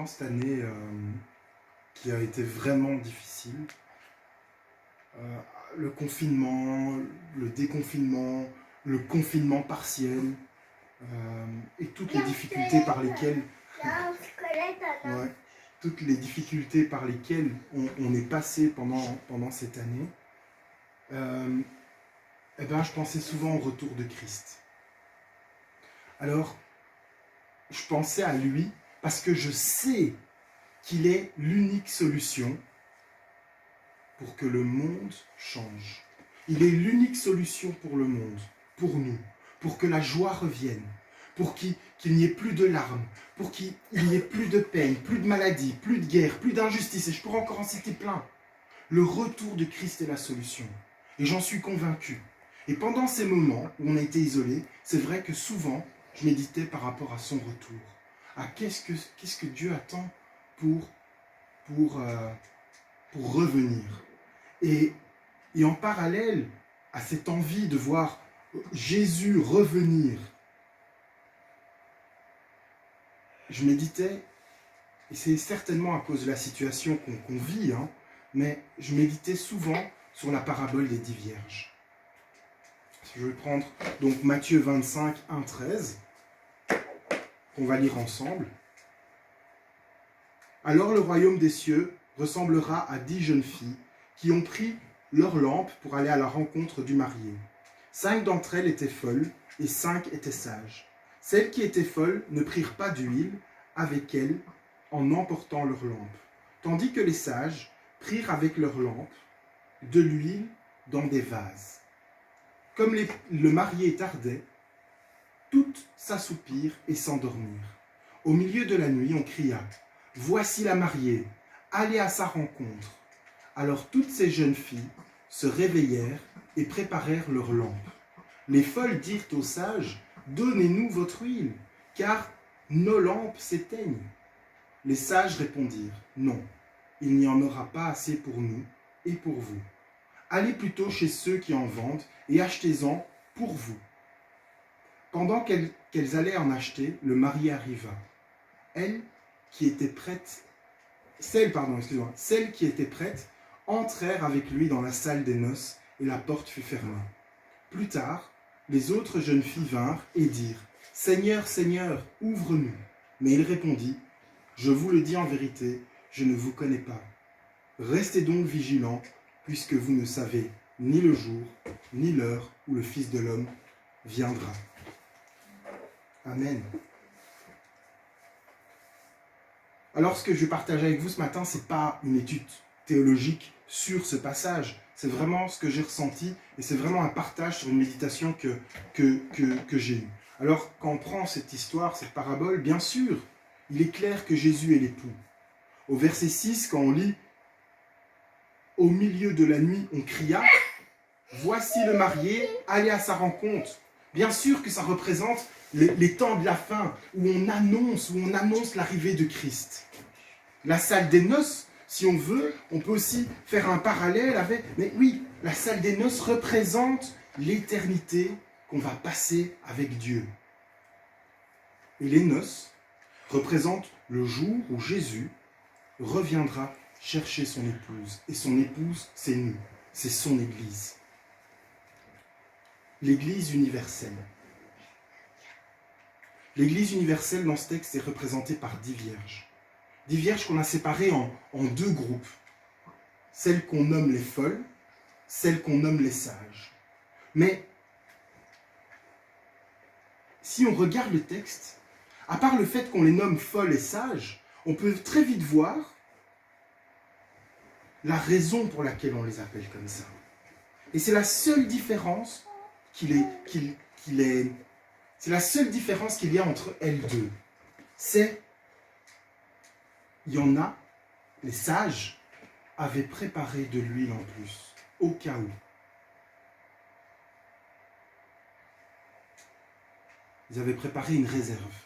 cette année qui a été vraiment difficile. Le confinement, le déconfinement, le confinement partiel et toutes les difficultés par lesquelles toutes les difficultés par lesquelles on est passé pendant cette année, je pensais souvent au retour de Christ. Alors, je pensais à lui parce que je sais qu'il est l'unique solution pour que le monde change. Il est l'unique solution pour le monde, pour nous, pour que la joie revienne, pour qu'il n'y ait plus de larmes, pour qu'il n'y ait plus de peine, plus de maladie, plus de guerre, plus d'injustice, et je pourrais encore en citer plein. Le retour de Christ est la solution, et j'en suis convaincu. Et pendant ces moments où on a été isolés, c'est vrai que souvent, je méditais par rapport à son retour. À qu'est-ce que Dieu attend pour revenir. Et en parallèle à cette envie de voir Jésus revenir, je méditais, et c'est certainement à cause de la situation qu'on vit, mais je méditais souvent sur la parabole des 10 vierges. Je vais prendre donc Matthieu 25, 1, 13, qu'on va lire ensemble. Alors le royaume des cieux ressemblera à 10 jeunes filles qui ont pris leur lampe pour aller à la rencontre du marié. 5 d'entre elles étaient folles et 5 étaient sages. Celles qui étaient folles ne prirent pas d'huile avec elles en emportant leur lampe, tandis que les sages prirent avec leur lampe de l'huile dans des vases. Comme le marié tardait, toutes s'assoupirent et s'endormirent. Au milieu de la nuit, on cria « Voici la mariée, allez à sa rencontre !» Alors toutes ces jeunes filles se réveillèrent et préparèrent leurs lampes. Les folles dirent aux sages « Donnez-nous votre huile, car nos lampes s'éteignent. » Les sages répondirent « Non, il n'y en aura pas assez pour nous et pour vous. Allez plutôt chez ceux qui en vendent et achetez-en pour vous. » Pendant qu'elles allaient en acheter, le marié arriva. Celles qui étaient prêtes entrèrent avec lui dans la salle des noces et la porte fut fermée. Plus tard, les autres jeunes filles vinrent et dirent « Seigneur, Seigneur, ouvre-nous !» Mais il répondit « Je vous le dis en vérité, je ne vous connais pas. Restez donc vigilants, puisque vous ne savez ni le jour, ni l'heure où le Fils de l'homme viendra. » Amen. Alors, ce que je vais partager avec vous ce matin, ce n'est pas une étude théologique sur ce passage. C'est vraiment ce que j'ai ressenti et c'est vraiment un partage sur une méditation que j'ai eue. Alors, quand on prend cette histoire, cette parabole, bien sûr, il est clair que Jésus est l'époux. Au verset 6, quand on lit « Au milieu de la nuit, on cria, voici le marié, allez à sa rencontre. » Bien sûr que ça représente les temps de la fin, où on annonce l'arrivée de Christ. La salle des noces, si on veut, on peut aussi faire un parallèle avec... Mais oui, la salle des noces représente l'éternité qu'on va passer avec Dieu. Et les noces représentent le jour où Jésus reviendra chercher son épouse. Et son épouse, c'est nous, c'est son Église. L'Église universelle. L'Église universelle, dans ce texte, est représentée par 10 vierges. 10 vierges qu'on a séparées en 2 groupes. Celles qu'on nomme les folles, celles qu'on nomme les sages. Mais, si on regarde le texte, à part le fait qu'on les nomme folles et sages, on peut très vite voir la raison pour laquelle on les appelle comme ça. Et c'est la seule différence c'est la seule différence qu'il y a entre elles deux. Il y en a, les sages avaient préparé de l'huile en plus, au cas où. Ils avaient préparé une réserve.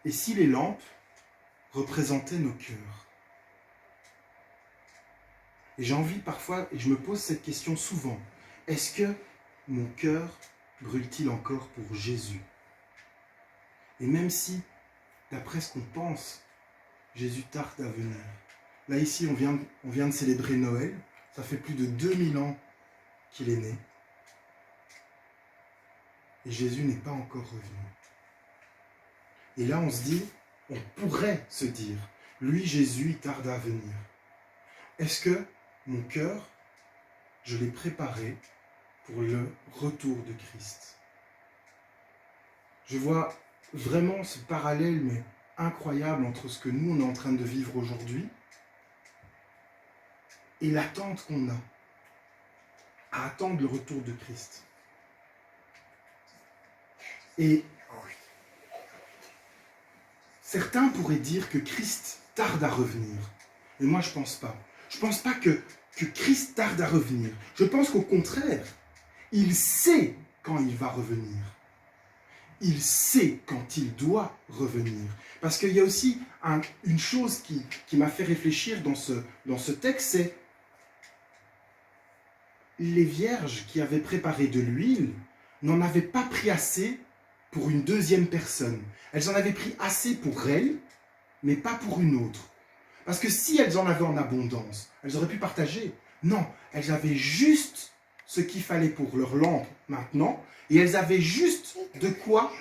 Et si les lampes représentaient nos cœurs? Et j'ai envie parfois, et je me pose cette question souvent, est-ce que mon cœur brûle-t-il encore pour Jésus? Et même si, d'après ce qu'on pense, Jésus tarde à venir. Là, ici, on vient de célébrer Noël. Ça fait plus de 2000 ans qu'il est né. Et Jésus n'est pas encore revenu. Et là, on pourrait se dire, lui, Jésus, il tarde à venir. Est-ce que mon cœur, je l'ai préparé pour le retour de Christ? Je vois vraiment ce parallèle, mais incroyable, entre ce que nous, on est en train de vivre aujourd'hui et l'attente qu'on a à attendre le retour de Christ. Et certains pourraient dire que Christ tarde à revenir. Mais moi, je ne pense pas. Je ne pense pas que Christ tarde à revenir. Je pense qu'au contraire, il sait quand il va revenir. Il sait quand il doit revenir. Parce qu'il y a aussi une chose qui m'a fait réfléchir dans ce texte, c'est les vierges qui avaient préparé de l'huile n'en avaient pas pris assez pour une deuxième personne. Elles en avaient pris assez pour elles, mais pas pour une autre. Parce que si elles en avaient en abondance, elles auraient pu partager. Non, elles avaient juste ce qu'il fallait pour leur lampe maintenant, et elles avaient juste de quoi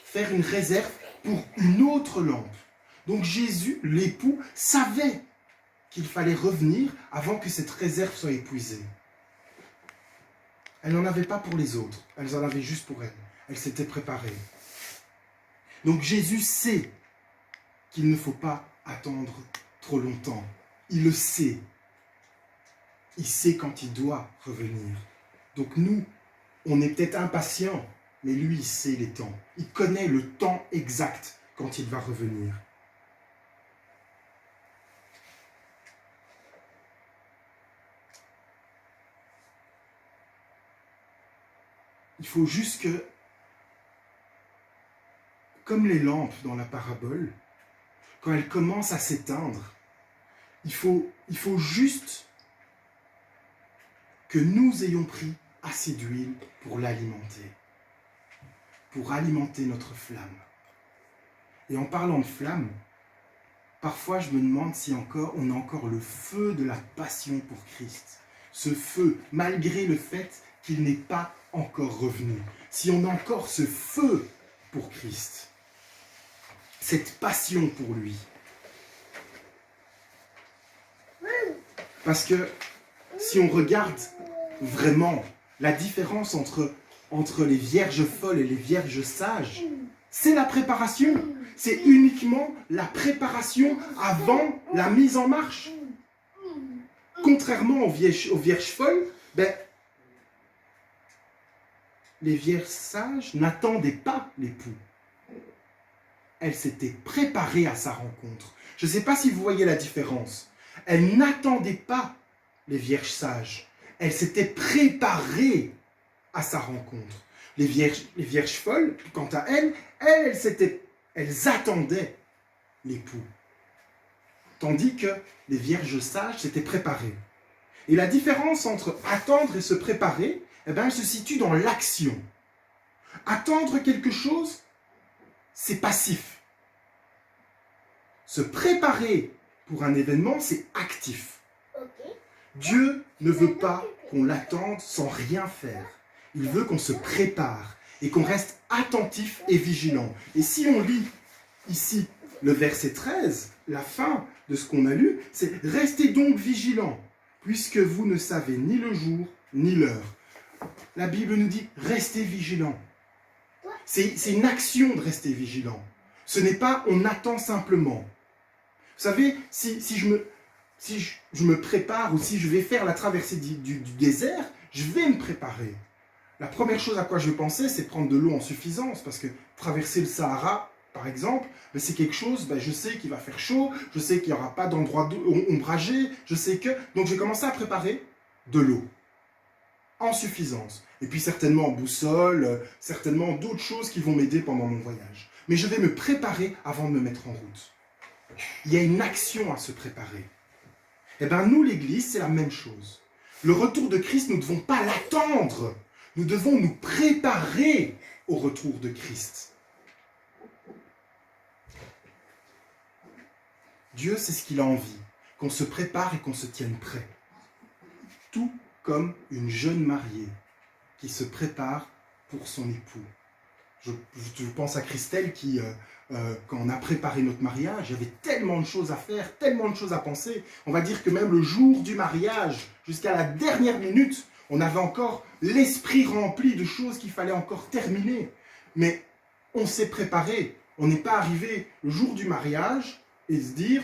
faire une réserve pour une autre lampe. Donc Jésus, l'époux, savait qu'il fallait revenir avant que cette réserve soit épuisée. Elle n'en avait pas pour les autres, elles en avaient juste pour elle. Elle s'était préparée. Donc Jésus sait qu'il ne faut pas attendre trop longtemps. Il le sait. Il sait quand il doit revenir. Donc nous, on est peut-être impatients, mais lui, il sait les temps. Il connaît le temps exact quand il va revenir. Il faut juste que, comme les lampes dans la parabole, quand elles commencent à s'éteindre, il faut juste que nous ayons pris assez d'huile pour l'alimenter, pour alimenter notre flamme. Et en parlant de flamme, parfois je me demande si on a encore le feu de la passion pour Christ. Ce feu, malgré le fait qu'il n'est pas encore revenu. Si on a encore ce feu pour Christ, cette passion pour lui. Parce que si on regarde vraiment la différence entre les vierges folles et les vierges sages, c'est la préparation. C'est uniquement la préparation avant la mise en marche. Contrairement aux vierges folles, les vierges sages n'attendaient pas l'époux. Elles s'étaient préparées à sa rencontre. Je ne sais pas si vous voyez la différence. Elles n'attendaient pas les vierges sages. Elles s'étaient préparées à sa rencontre. Les vierges folles, quant à elles attendaient l'époux. Tandis que les vierges sages s'étaient préparées. Et la différence entre attendre et se préparer, elle se situe dans l'action. Attendre quelque chose, c'est passif. Se préparer pour un événement, c'est actif. Dieu ne veut pas qu'on l'attende sans rien faire. Il veut qu'on se prépare et qu'on reste attentif et vigilant. Et si on lit ici le verset 13, la fin de ce qu'on a lu, c'est « Restez donc vigilants, puisque vous ne savez ni le jour ni l'heure. » La Bible nous dit « Restez vigilants ». C'est une action de rester vigilant. Ce n'est pas « on attend simplement ». Vous savez, si je me prépare ou si je vais faire la traversée du désert, je vais me préparer. La première chose à quoi je vais penser, c'est prendre de l'eau en suffisance, parce que traverser le Sahara, par exemple, c'est quelque chose, je sais qu'il va faire chaud, je sais qu'il n'y aura pas d'endroit ombragé, je sais que... Donc je vais commencer à préparer de l'eau en suffisance. Et puis certainement en boussole, certainement d'autres choses qui vont m'aider pendant mon voyage. Mais je vais me préparer avant de me mettre en route. Il y a une action à se préparer. Eh bien, nous, l'Église, c'est la même chose. Le retour de Christ, nous ne devons pas l'attendre. Nous devons nous préparer au retour de Christ. Dieu, c'est ce qu'il a envie, qu'on se prépare et qu'on se tienne prêt. Tout comme une jeune mariée qui se prépare pour son époux. Je pense à Christelle qui, quand on a préparé notre mariage, il y avait tellement de choses à faire, tellement de choses à penser. On va dire que même le jour du mariage, jusqu'à la dernière minute, on avait encore l'esprit rempli de choses qu'il fallait encore terminer. Mais on s'est préparé. On n'est pas arrivé le jour du mariage et se dire,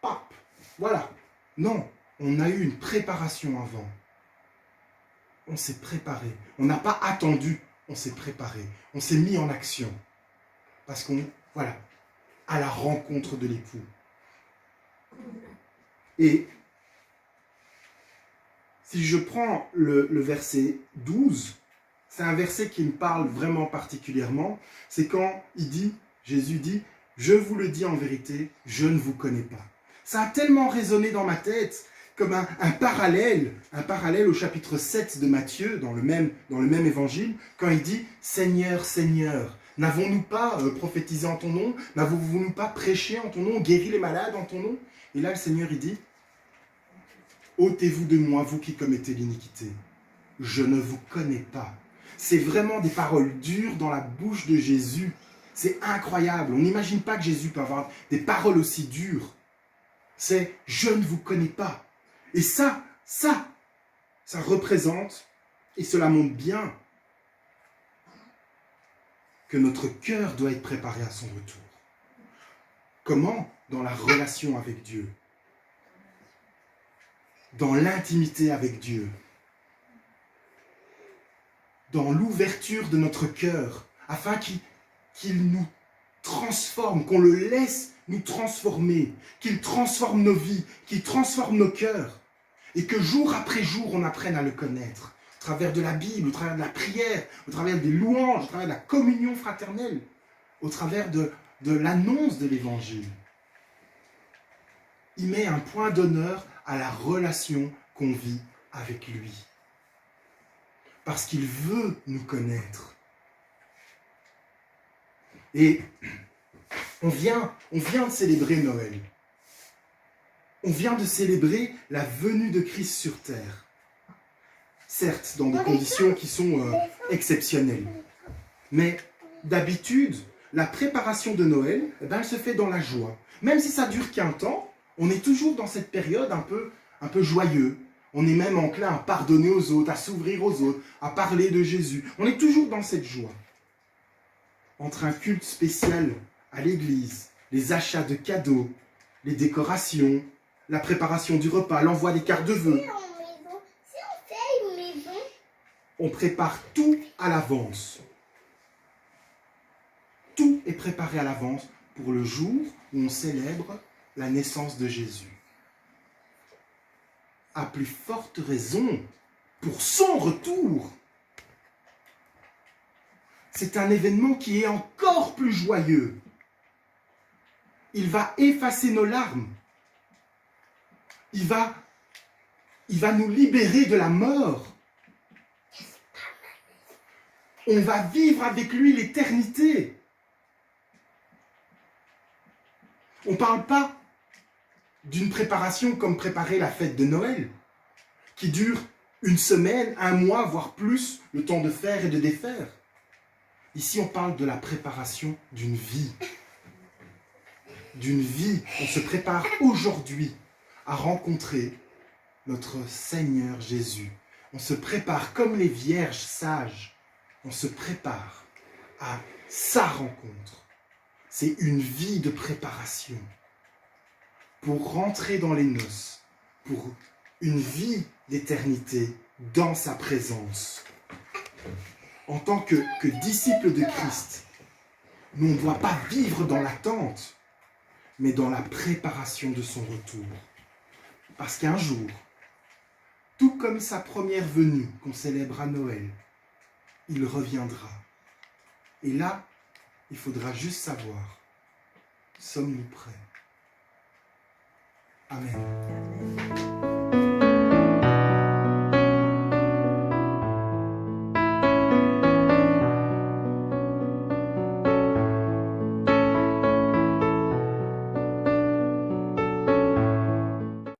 pap, voilà. Non, on a eu une préparation avant. On s'est préparé. On n'a pas attendu, on s'est préparé. On s'est mis en action. Parce qu'on, voilà, à la rencontre de l'époux. Et si je prends le verset 12, c'est un verset qui me parle vraiment particulièrement. C'est quand Jésus dit, « Je vous le dis en vérité, je ne vous connais pas. » Ça a tellement résonné dans ma tête comme un parallèle au chapitre 7 de Matthieu, dans le même évangile, quand il dit « Seigneur, Seigneur, n'avons-nous pas prophétisé en ton nom? N'avons-nous pas prêché en ton nom, guéri les malades en ton nom ?» Et là, le Seigneur, il dit « Ôtez-vous de moi, vous qui commettez l'iniquité. Je ne vous connais pas. » C'est vraiment des paroles dures dans la bouche de Jésus. C'est incroyable. On n'imagine pas que Jésus peut avoir des paroles aussi dures. C'est « je ne vous connais pas ». Et ça représente, et cela montre bien, que notre cœur doit être préparé à son retour. Comment? Dans la relation avec Dieu. Dans l'intimité avec Dieu. Dans l'ouverture de notre cœur, afin qu'il nous transforme, qu'on le laisse nous transformer, qu'il transforme nos vies, qu'il transforme nos cœurs, et que jour après jour, on apprenne à le connaître, au travers de la Bible, au travers de la prière, au travers des louanges, au travers de la communion fraternelle, au travers de l'annonce de l'Évangile. Il met un point d'honneur à la relation qu'on vit avec lui. Parce qu'il veut nous connaître. Et on vient de célébrer Noël. On vient de célébrer la venue de Christ sur terre. Certes, dans des conditions qui sont exceptionnelles. Mais d'habitude, la préparation de Noël, elle se fait dans la joie. Même si ça dure qu'un temps, on est toujours dans cette période un peu joyeux. On est même enclin à pardonner aux autres, à s'ouvrir aux autres, à parler de Jésus. On est toujours dans cette joie. Entre un culte spécial à l'église, les achats de cadeaux, les décorations, la préparation du repas, l'envoi des cartes de vœux. On prépare tout à l'avance. Tout est préparé à l'avance pour le jour où on célèbre la naissance de Jésus. À plus forte raison, pour son retour. C'est un événement qui est encore plus joyeux. Il va effacer nos larmes. Il va nous libérer de la mort. On va vivre avec lui l'éternité. On ne parle pas d'une préparation comme préparer la fête de Noël, qui dure une semaine, un mois, voire plus, le temps de faire et de défaire. Ici, on parle de la préparation d'une vie. D'une vie. On se prépare aujourd'hui à rencontrer notre Seigneur Jésus. On se prépare comme les vierges sages. On se prépare à sa rencontre. C'est une vie de préparation pour rentrer dans les noces, pour une vie d'éternité dans sa présence. En tant que disciples de Christ, nous, on ne doit pas vivre dans l'attente, mais dans la préparation de son retour. Parce qu'un jour, tout comme sa première venue qu'on célèbre à Noël, il reviendra. Et là, il faudra juste savoir, sommes-nous prêts? Amen.